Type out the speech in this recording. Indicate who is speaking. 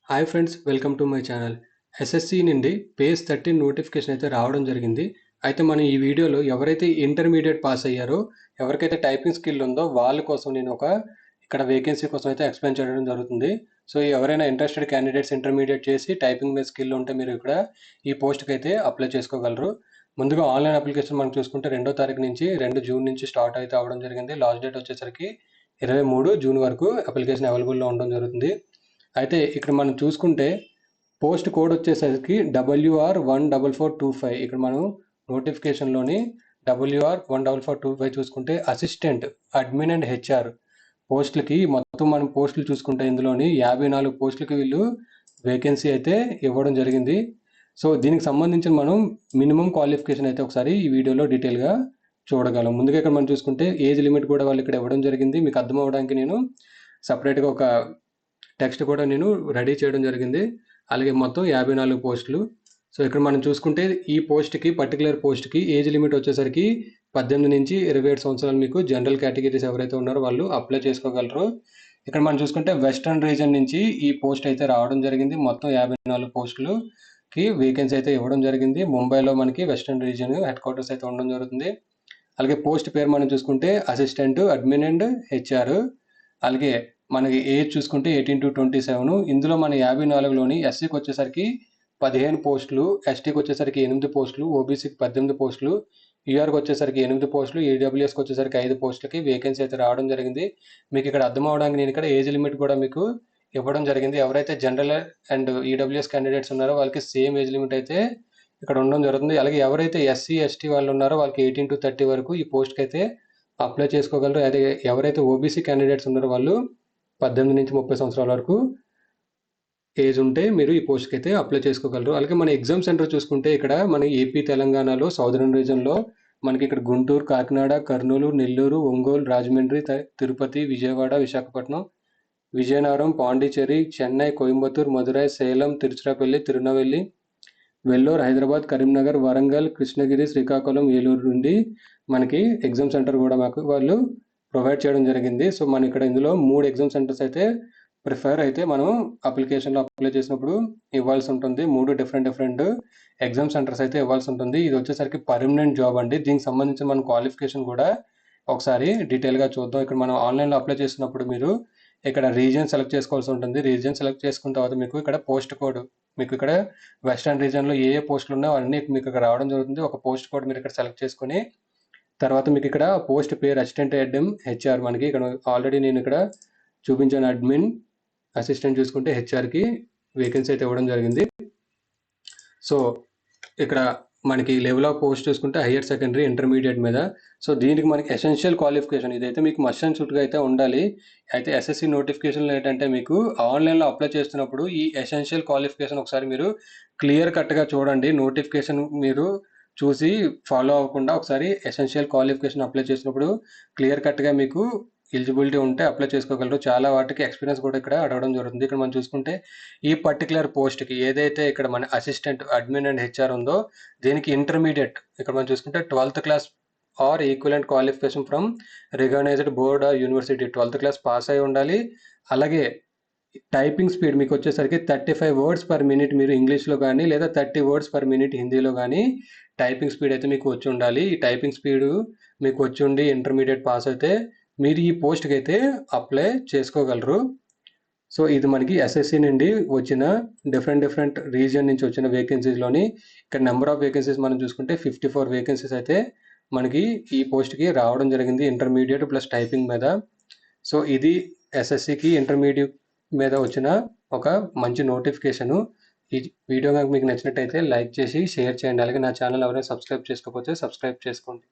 Speaker 1: Hi friends, welcome to my channel. SSC నుండి page 13 notification అయితే రావడం జరిగింది. అయితే మనం ఈ వీడియోలో ఎవరైతే ఇంటర్మీడియట్ పాస్ అయ్యారో, ఎవరికైతే టైపింగ్ స్కిల్ ఉందో వాళ్ళ కోసం నేను ఇక్కడ వేకెన్సీ కోసం అయితే ఎక్స్ప్లెయిన్ చేయడం జరుగుతుంది. సో ఎవరైనా ఇంట్రెస్టెడ్ క్యాండిడేట్స్ ఇంటర్మీడియట్ చేసి టైపింగ్ మీద స్కిల్ ఉంటే మీరు ఇక్కడ ఈ పోస్ట్కి అయితే అప్లై చేసుకోగలరు. ముందుగా ఆన్లైన్ అప్లికేషన్ మనం చూసుకుంటే 2వ తారీఖు నుంచి 2 జూన్ నుంచి స్టార్ట్ అయితే అవ్వడం జరిగింది. లాస్ట్ డేట్ వచ్చేసరికి 23 జూన్ వరకు అప్లికేషన్ అవైలబుల్లో ఉండడం జరుగుతుంది. అయితే ఇక్కడ మనం చూసుకుంటే పోస్ట్ కోడ్ వచ్చేసరికి WR14425. ఇక్కడ మనం నోటిఫికేషన్లోని WR14425 చూసుకుంటే అసిస్టెంట్ అడ్మిన్ అండ్ హెచ్ఆర్ పోస్టులకి మొత్తం మనం పోస్టులు చూసుకుంటే ఇందులోని 54 పోస్టులకి వీళ్ళు వేకెన్సీ అయితే ఇవ్వడం జరిగింది. సో దీనికి సంబంధించిన మనం మినిమం క్వాలిఫికేషన్ అయితే ఒకసారి ఈ వీడియోలో డీటెయిల్గా చూడగలం. ముందుగా ఇక్కడ మనం చూసుకుంటే ఏజ్ లిమిట్ కూడా వాళ్ళు ఇక్కడ ఇవ్వడం జరిగింది. మీకు అర్థం అవడానికి నేను సపరేట్గా ఒక టెక్స్ట్ కూడా నేను రెడీ చేయడం జరిగింది. అలాగే మొత్తం 54 పోస్టులు. సో ఇక్కడ మనం చూసుకుంటే ఈ పోస్ట్కి పర్టికులర్ పోస్ట్కి ఏజ్ లిమిట్ వచ్చేసరికి 18 నుంచి 27 సంవత్సరాలు మీకు జనరల్ కేటగిరీస్ ఎవరైతే ఉన్నారో వాళ్ళు అప్లై చేసుకోగలరు. ఇక్కడ మనం చూసుకుంటే వెస్టర్న్ రీజన్ నుంచి ఈ పోస్ట్ అయితే రావడం జరిగింది. మొత్తం 54 పోస్టులకి వేకెన్సీ అయితే ఇవ్వడం జరిగింది. ముంబైలో మనకి వెస్టర్న్ రీజన్ హెడ్ క్వార్టర్స్ అయితే ఉండడం జరుగుతుంది. అలాగే పోస్ట్ పేరు మనం చూసుకుంటే అసిస్టెంట్ అడ్మిన్ అండ్ హెచ్ఆర్. అలాగే మనకి ఏజ్ చూసుకుంటే 18 to 27. ఇందులో మన 54లోని ఎస్సీకి వచ్చేసరికి 15 పోస్టులు, ఎస్టీకి వచ్చేసరికి 8 పోస్టులు, ఓబీసీకి 18 పోస్టులు, యూఆర్కి వచ్చేసరికి 8 పోస్టులు, ఈడబ్ల్యూఎస్కి వచ్చేసరికి 5 పోస్టులకి వేకెన్సీ అయితే రావడం జరిగింది. మీకు ఇక్కడ అర్థం అవడానికి నేను ఇక్కడ ఏజ్ లిమిట్ కూడా మీకు ఇవ్వడం జరిగింది. ఎవరైతే జనరల్ అండ్ ఈడబ్ల్యూఎస్ క్యాండిడేట్స్ ఉన్నారో వాళ్ళకి సేమ్ ఏజ్ లిమిట్ అయితే ఇక్కడ ఉండడం జరుగుతుంది. అలాగే ఎవరైతే ఎస్సీ ఎస్టీ వాళ్ళు ఉన్నారో వాళ్ళకి 18 to 30 వరకు ఈ పోస్ట్కి అయితే అప్లై చేసుకోగలరు. అదే ఎవరైతే ఓబీసీ క్యాండిడేట్స్ ఉన్నారో వాళ్ళు 18 నుంచి 30 సంవత్సరాల వరకు ఏజ్ ఉంటే మీరు ఈ పోస్ట్కి అయితే అప్లై చేసుకోగలరు. అలాగే మన ఎగ్జామ్ సెంటర్ చూసుకుంటే ఇక్కడ మన ఏపీ తెలంగాణలో సౌదర్న్ రీజన్లో మనకి ఇక్కడ గుంటూరు, కాకినాడ, కర్నూలు, నెల్లూరు, ఒంగోలు, రాజమండ్రి, తిరుపతి, విజయవాడ, విశాఖపట్నం, విజయనగరం, పాండిచ్చేరి, చెన్నై, కోయంబత్తూరు, మదురై, సేలం, తిరుచిరాపల్లి, తిరునెల్వేలి, వెల్లూరు, హైదరాబాద్, కరీంనగర్, వరంగల్, కృష్ణగిరి, శ్రీకాకుళం, ఏలూరు నుండి మనకి ఎగ్జామ్ సెంటర్ కూడా మాకు వాళ్ళు ప్రొవైడ్ చేయడం జరిగింది. సో మన ఇక్కడ ఇందులో 3 ఎగ్జామ్ సెంటర్స్ అయితే ప్రిఫర్ అయితే మనం అప్లికేషన్లో అప్లై చేసినప్పుడు ఇవ్వాల్సి ఉంటుంది. 3 డిఫరెంట్ ఎగ్జామ్ సెంటర్స్ అయితే ఇవ్వాల్సి ఉంటుంది. ఇది వచ్చేసరికి పర్మనెంట్ జాబ్ అండి. దీనికి సంబంధించిన మన క్వాలిఫికేషన్ కూడా ఒకసారి డీటెయిల్గా చూద్దాం. ఇక్కడ మనం ఆన్లైన్లో అప్లై చేసినప్పుడు మీరు ఇక్కడ రీజియన్ సెలెక్ట్ చేసుకోవాల్సి ఉంటుంది. రీజియన్ సెలెక్ట్ చేసుకున్న తర్వాత మీకు ఇక్కడ పోస్ట్ కోడ్, మీకు ఇక్కడ వెస్టర్న్ రీజియన్లో ఏ పోస్టులు ఉన్నాయో అన్నీ మీకు ఇక్కడ రావడం జరుగుతుంది. ఒక పోస్ట్ కోడ్ మీరు ఇక్కడ సెలెక్ట్ చేసుకుని తర్వాత మీకు ఇక్కడ పోస్ట్ పేరు అసిస్టెంట్ అడ్మిన్ హెచ్ఆర్ మనకి ఇక్కడ ఆల్రెడీ నేను ఇక్కడ చూపించాను. అడ్మిన్ అసిస్టెంట్ చూసుకుంటే హెచ్ఆర్కి వేకెన్సీ అయితే ఇవ్వడం జరిగింది. సో ఇక్కడ మనకి లెవెల్ ఆఫ్ పోస్ట్ చూసుకుంటే హయ్యర్ సెకండరీ ఇంటర్మీడియట్ మీద. సో దీనికి మనకి ఎసెన్షియల్ క్వాలిఫికేషన్ ఇదైతే మీకు మస్ట్ అండ్ షుడ్గా అయితే ఉండాలి. అయితే ఎస్ఎస్సి నోటిఫికేషన్లో ఏంటంటే మీకు ఆన్లైన్లో అప్లై చేస్తున్నప్పుడు ఈ ఎసెన్షియల్ క్వాలిఫికేషన్ ఒకసారి మీరు క్లియర్ కట్గా చూడండి. నోటిఫికేషన్ మీరు చూసి ఫాలో అవ్వకుండా ఒకసారి ఎసెన్షియల్ క్వాలిఫికేషన్ అప్లై చేసినప్పుడు క్లియర్ కట్గా మీకు ఎలిజిబిలిటీ ఉంటే అప్లై చేసుకోగలరు. చాలా వాటికి ఎక్స్పీరియన్స్ కూడా ఇక్కడ అడగడం జరుగుతుంది. ఇక్కడ మనం చూసుకుంటే ఈ పర్టికులర్ పోస్ట్కి ఏదైతే ఇక్కడ మన అసిస్టెంట్ అడ్మిన్ అండ్ హెచ్ఆర్ ఉందో దీనికి ఇంటర్మీడియట్ ఇక్కడ మనం చూసుకుంటే 12th class or equivalent qualification from recognized board or university 12th class pass అయి ఉండాలి. అలాగే టైపింగ్ స్పీడ్ మీకు వచ్చేసరికి 35 వర్డ్స్ పర్ మినిట్ మీరు ఇంగ్లీష్లో కానీ లేదా 30 వర్డ్స్ పర్ మినిట్ హిందీలో కానీ టైపింగ్ స్పీడ్ అయితే మీకు వచ్చి ఉండాలి. ఈ టైపింగ్ స్పీడ్ మీకు వచ్చి ఉండి ఇంటర్మీడియట్ పాస్ అయితే మీరు ఈ పోస్ట్కి అయితే అప్లై చేసుకోగలరు. సో ఇది మనకి ఎస్ఎస్సి నుండి వచ్చిన డిఫరెంట్ రీజియన్ నుంచి వచ్చిన వేకెన్సీస్లోని ఇక్కడ నెంబర్ ఆఫ్ వేకెన్సీస్ మనం చూసుకుంటే 54 వేకెన్సీస్ అయితే మనకి ఈ పోస్ట్కి రావడం జరిగింది ఇంటర్మీడియట్ ప్లస్ టైపింగ్ మీద. సో ఇది ఎస్ఎస్సికి ఇంటర్మీడియట్ మీద వచ్చిన ఒక మంచి నోటిఫికేషను. ఈ వీడియో కనుక మీకు నచ్చినట్టయితే లైక్ చేసి షేర్ చేయండి. అలాగే నా ఛానల్ ఎవరైనా సబ్స్క్రైబ్ చేసుకోకపోతే సబ్స్క్రైబ్ చేసుకోండి.